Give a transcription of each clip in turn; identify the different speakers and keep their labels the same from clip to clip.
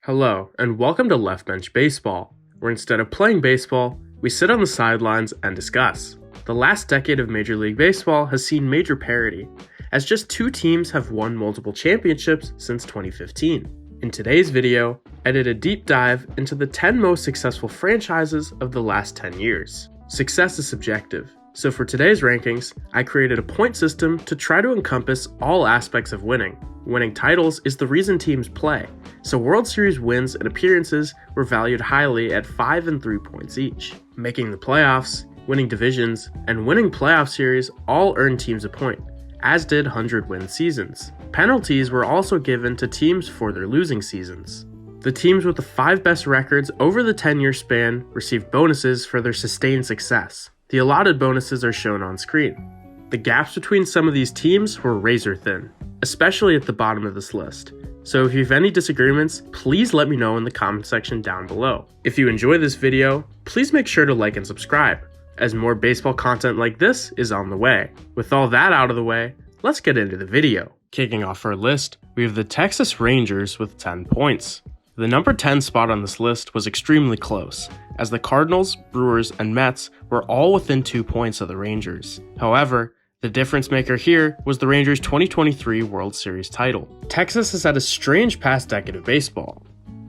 Speaker 1: Hello, and welcome to Left Bench Baseball, where instead of playing baseball, we sit on the sidelines and discuss. The last decade of Major League Baseball has seen major parity, as just two teams have won multiple championships since 2015. In today's video, I did a deep dive into the 10 most successful franchises of the last 10 years. Success is subjective, so for today's rankings, I created a point system to try to encompass all aspects of winning. Winning titles is the reason teams play, so World Series wins and appearances were valued highly at 5 and 3 points each. Making the playoffs, winning divisions, and winning playoff series all earned teams a point, as did 100-win seasons. Penalties were also given to teams for their losing seasons. The teams with the 5 best records over the 10-year span received bonuses for their sustained success. The allotted bonuses are shown on screen. The gaps between some of these teams were razor thin, especially at the bottom of this list. So if you have any disagreements, please let me know in the comment section down below. If you enjoy this video, please make sure to like and subscribe, as more baseball content like this is on the way. With all that out of the way, let's get into the video. Kicking off our list, we have the Texas Rangers with 10 points. The number 10 spot on this list was extremely close, as the Cardinals, Brewers, and Mets were all within 2 points of the Rangers. However, the difference maker here was the Rangers' 2023 World Series title. Texas has had a strange past decade of baseball.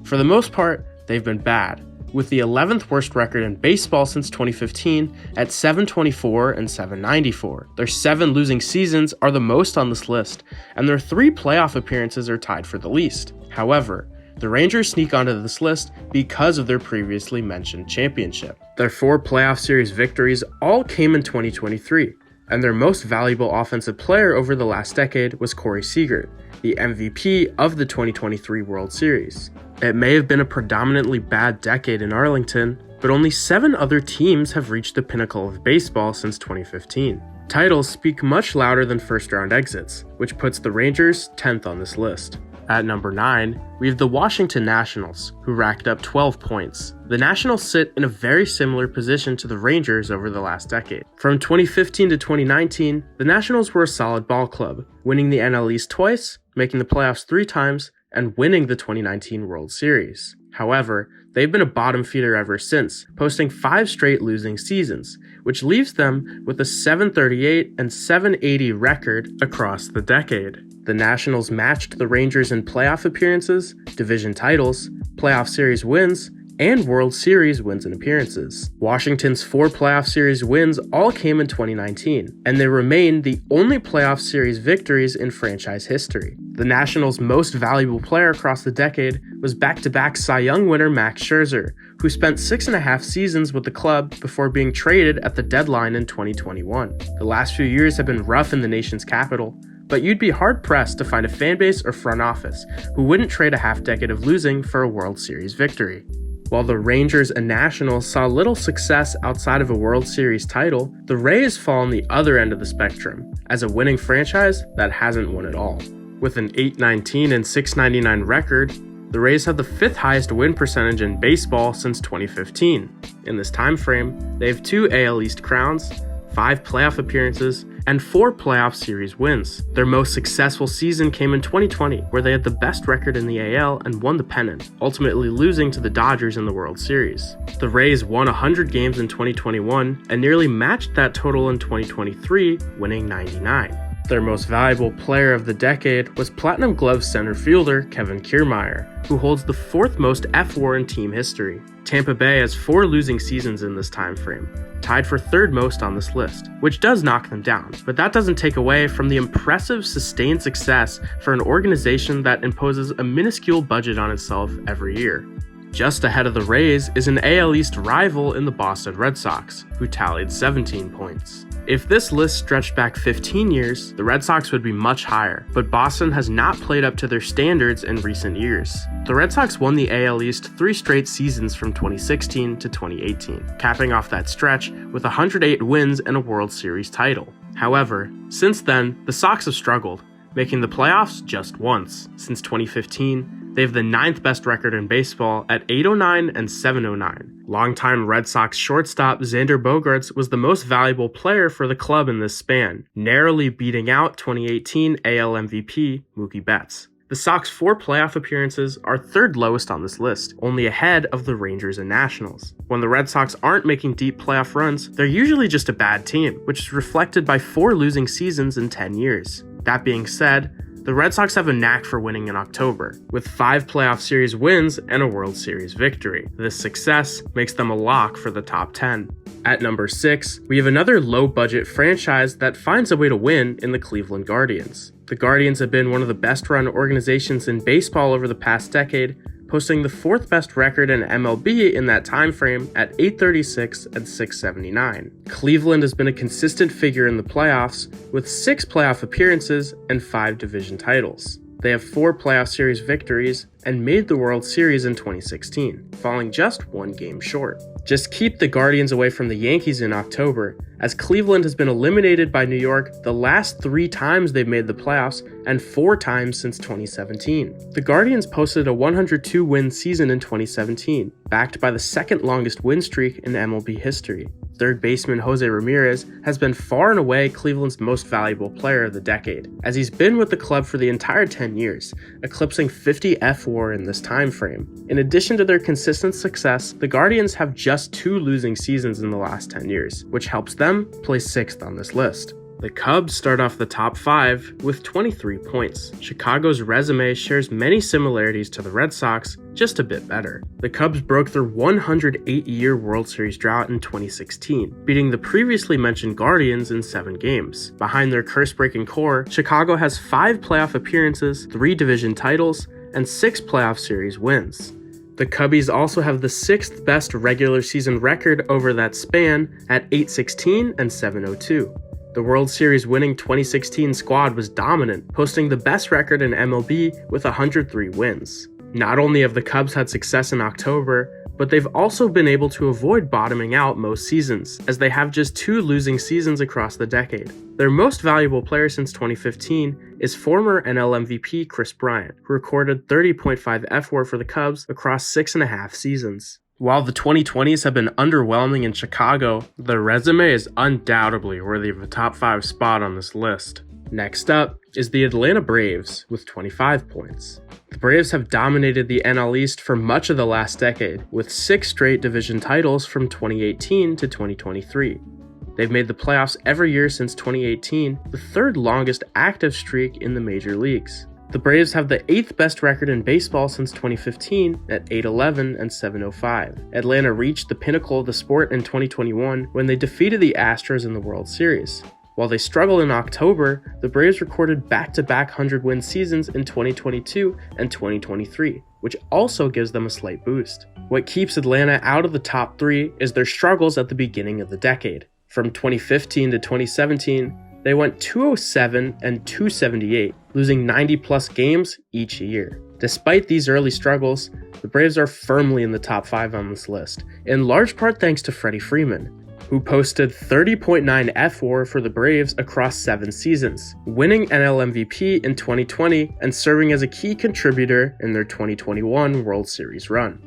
Speaker 1: For the most part, they've been bad, with the 11th worst record in baseball since 2015 at 724 and 794. Their 7 losing seasons are the most on this list, and their 3 playoff appearances are tied for the least. However, the Rangers sneak onto this list because of their previously mentioned championship. Their 4 playoff series victories all came in 2023, and their most valuable offensive player over the last decade was Corey Seager, the MVP of the 2023 World Series. It may have been a predominantly bad decade in Arlington, but only 7 other teams have reached the pinnacle of baseball since 2015. Titles speak much louder than first-round exits, which puts the Rangers 10th on this list. At number 9, we have the Washington Nationals, who racked up 12 points. The Nationals sit in a very similar position to the Rangers over the last decade. From 2015 to 2019, the Nationals were a solid ball club, winning the NL East twice, making the playoffs 3 times, and winning the 2019 World Series. However, they've been a bottom feeder ever since, posting 5 straight losing seasons, which leaves them with a 738 and 780 record across the decade. The Nationals matched the Rangers in playoff appearances, division titles, playoff series wins, and World Series wins and appearances. Washington's 4 playoff series wins all came in 2019, and they remain the only playoff series victories in franchise history. The Nationals' most valuable player across the decade was back-to-back Cy Young winner Max Scherzer, who spent 6.5 seasons with the club before being traded at the deadline in 2021. The last few years have been rough in the nation's capital, but you'd be hard-pressed to find a fanbase or front office who wouldn't trade a half-decade of losing for a World Series victory. While the Rangers and Nationals saw little success outside of a World Series title, the Rays fall on the other end of the spectrum, as a winning franchise that hasn't won at all. With an .819 and .699 record, the Rays have the 5th highest win percentage in baseball since 2015. In this time frame, they have 2 AL East crowns, 5 playoff appearances, and 4 playoff series wins. Their most successful season came in 2020, where they had the best record in the AL and won the pennant, ultimately losing to the Dodgers in the World Series. The Rays won 100 games in 2021 and nearly matched that total in 2023, winning 99. Their most valuable player of the decade was Platinum Glove center fielder Kevin Kiermaier, who holds the 4th most F-WAR in team history. Tampa Bay has 4 losing seasons in this time frame, tied for 3rd most on this list, which does knock them down, but that doesn't take away from the impressive sustained success for an organization that imposes a minuscule budget on itself every year. Just ahead of the Rays is an AL East rival in the Boston Red Sox, who tallied 17 points. If this list stretched back 15 years, the Red Sox would be much higher, but Boston has not played up to their standards in recent years. The Red Sox won the AL East 3 straight seasons from 2016 to 2018, capping off that stretch with 108 wins and a World Series title. However, since then, the Sox have struggled, making the playoffs just once. Since 2015, they have the 9th best record in baseball at 809 and 709. Longtime Red Sox shortstop Xander Bogaerts was the most valuable player for the club in this span, narrowly beating out 2018 AL MVP Mookie Betts. The Sox 4 playoff appearances are third lowest on this list, only ahead of the Rangers and Nationals. When the Red Sox aren't making deep playoff runs, they're usually just a bad team, which is reflected by 4 losing seasons in 10 years. That being said, the Red Sox have a knack for winning in October, with 5 playoff series wins and a World Series victory. This success makes them a lock for the top 10. At number 6, we have another low-budget franchise that finds a way to win in the Cleveland Guardians. The Guardians have been one of the best-run organizations in baseball over the past decade, posting the 4th best record in MLB in that time frame at .836 and .679. Cleveland has been a consistent figure in the playoffs, with 6 playoff appearances and 5 division titles. They have 4 playoff series victories and made the World Series in 2016, falling just 1 game short. Just keep the Guardians away from the Yankees in October, as Cleveland has been eliminated by New York the last 3 times they've made the playoffs and 4 times since 2017. The Guardians posted a 102-win season in 2017, backed by the 2nd longest win streak in MLB history. Third baseman Jose Ramirez has been far and away Cleveland's most valuable player of the decade, as he's been with the club for the entire 10 years, eclipsing 50 F-WAR in this time frame. In addition to their consistent success, the Guardians have just 2 losing seasons in the last 10 years, which helps them place 6th on this list. The Cubs start off the top 5 with 23 points. Chicago's resume shares many similarities to the Red Sox, just a bit better. The Cubs broke their 108-year World Series drought in 2016, beating the previously mentioned Guardians in 7 games. Behind their curse-breaking core, Chicago has 5 playoff appearances, 3 division titles, and 6 playoff series wins. The Cubbies also have the 6th best regular season record over that span at .816 and .702. The World Series winning 2016 squad was dominant, posting the best record in MLB with 103 wins. Not only have the Cubs had success in October, but they've also been able to avoid bottoming out most seasons, as they have just 2 losing seasons across the decade. Their most valuable player since 2015 is former NL MVP Kris Bryant, who recorded 30.5 F-WAR for the Cubs across 6.5 seasons. While the 2020s have been underwhelming in Chicago, their resume is undoubtedly worthy of a top 5 spot on this list. Next up is the Atlanta Braves with 25 points. The Braves have dominated the NL East for much of the last decade, with 6 straight division titles from 2018 to 2023. They've made the playoffs every year since 2018, the 3rd longest active streak in the major leagues. The Braves have the 8th best record in baseball since 2015 at .811 and .705. Atlanta reached the pinnacle of the sport in 2021 when they defeated the Astros in the World Series. While they struggled in October, the Braves recorded back-to-back 100-win seasons in 2022 and 2023, which also gives them a slight boost. What keeps Atlanta out of the top 3 is their struggles at the beginning of the decade. From 2015 to 2017, they went 207 and 278, losing 90-plus games each year. Despite these early struggles, the Braves are firmly in the top 5 on this list, in large part thanks to Freddie Freeman, who posted 30.9 F-WAR for the Braves across 7 seasons, winning NL MVP in 2020 and serving as a key contributor in their 2021 World Series run.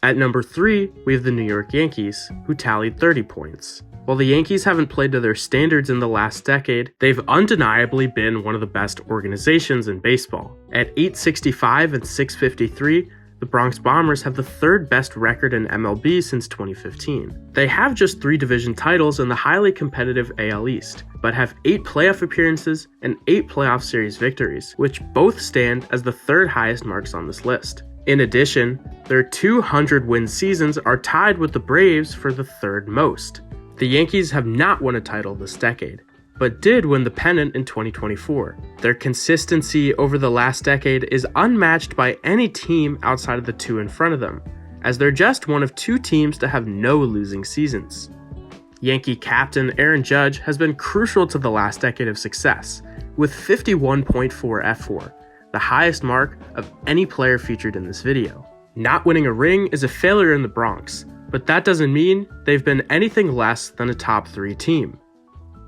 Speaker 1: At number 3, we have the New York Yankees, who tallied 30 points. While the Yankees haven't played to their standards in the last decade, they've undeniably been one of the best organizations in baseball. At .865 and .653, the Bronx Bombers have the 3rd best record in MLB since 2015. They have just 3 division titles in the highly competitive AL East, but have 8 playoff appearances and 8 playoff series victories, which both stand as the 3rd highest marks on this list. In addition, their 200-win seasons are tied with the Braves for the 3rd most. The Yankees have not won a title this decade, but did win the pennant in 2024. Their consistency over the last decade is unmatched by any team outside of the 2 in front of them, as they're just one of 2 teams to have no losing seasons. Yankee captain Aaron Judge has been crucial to the last decade of success, with 51.4 F-WAR, the highest mark of any player featured in this video. Not winning a ring is a failure in the Bronx, but that doesn't mean they've been anything less than a top 3 team.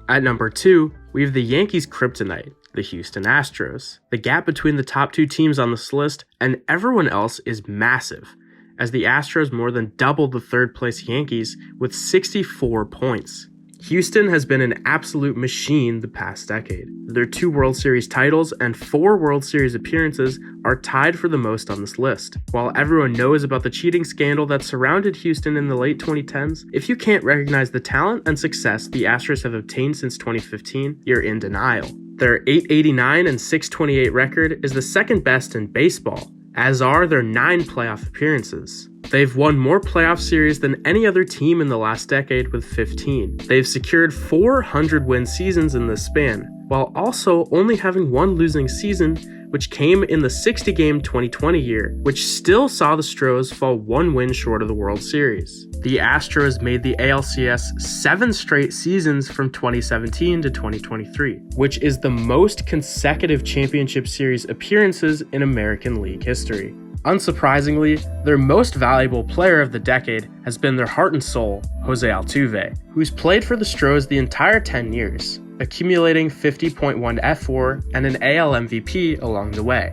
Speaker 1: At number 2, we have the Yankees' kryptonite, the Houston Astros. The gap between the top 2 teams on this list and everyone else is massive, as the Astros more than doubled the 3rd place Yankees with 64 points. Houston has been an absolute machine the past decade. Their 2 World Series titles and 4 World Series appearances are tied for the most on this list. While everyone knows about the cheating scandal that surrounded Houston in the late 2010s, if you can't recognize the talent and success the Astros have obtained since 2015, you're in denial. Their .889 and .628 record is the second best in baseball, as are their 9 playoff appearances. They've won more playoff series than any other team in the last decade with 15. They've secured 400-win seasons in this span, while also only having one losing season, which came in the 60-game 2020 year, which still saw the Astros fall 1 win short of the World Series. The Astros made the ALCS 7 straight seasons from 2017 to 2023, which is the most consecutive championship series appearances in American League history. Unsurprisingly, their most valuable player of the decade has been their heart and soul, Jose Altuve, who's played for the Astros the entire 10 years, accumulating 50.1 F4 and an AL MVP along the way.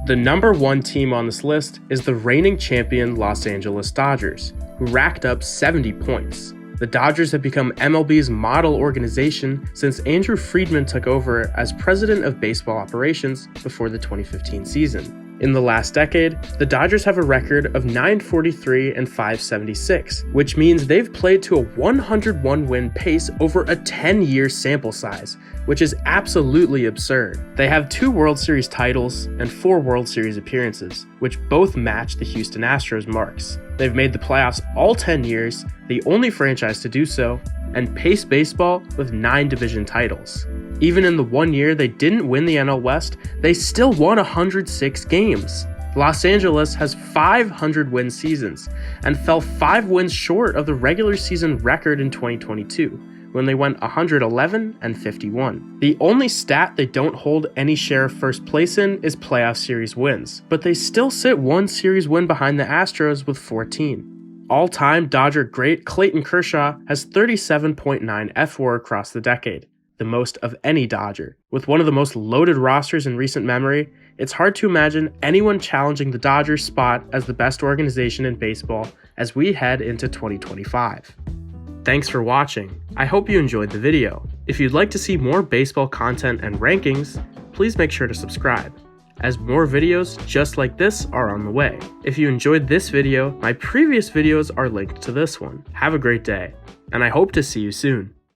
Speaker 1: The number 1 team on this list is the reigning champion Los Angeles Dodgers, who racked up 70 points. The Dodgers have become MLB's model organization since Andrew Friedman took over as president of baseball operations before the 2015 season. In the last decade, the Dodgers have a record of .943 and .576, which means they've played to a 101-win pace over a 10-year sample size, which is absolutely absurd. They have 2 World Series titles and 4 World Series appearances, which both match the Houston Astros marks. They've made the playoffs all 10 years, the only franchise to do so, and paced baseball with 9 division titles. Even in the 1 year they didn't win the NL West, they still won 106 games. Los Angeles has 500-win seasons and fell 5 wins short of the regular season record in 2022, when they went 111 and 51. The only stat they don't hold any share of first place in is playoff series wins, but they still sit 1 series win behind the Astros with 14. All-time Dodger great Clayton Kershaw has 37.9 F4 across the decade, the most of any Dodger. With one of the most loaded rosters in recent memory, it's hard to imagine anyone challenging the Dodgers' spot as the best organization in baseball as we head into 2025. Thanks for watching. I hope you enjoyed the video. If you'd like to see more baseball content and rankings, please make sure to subscribe, as more videos just like this are on the way. If you enjoyed this video, my previous videos are linked to this one. Have a great day, and I hope to see you soon.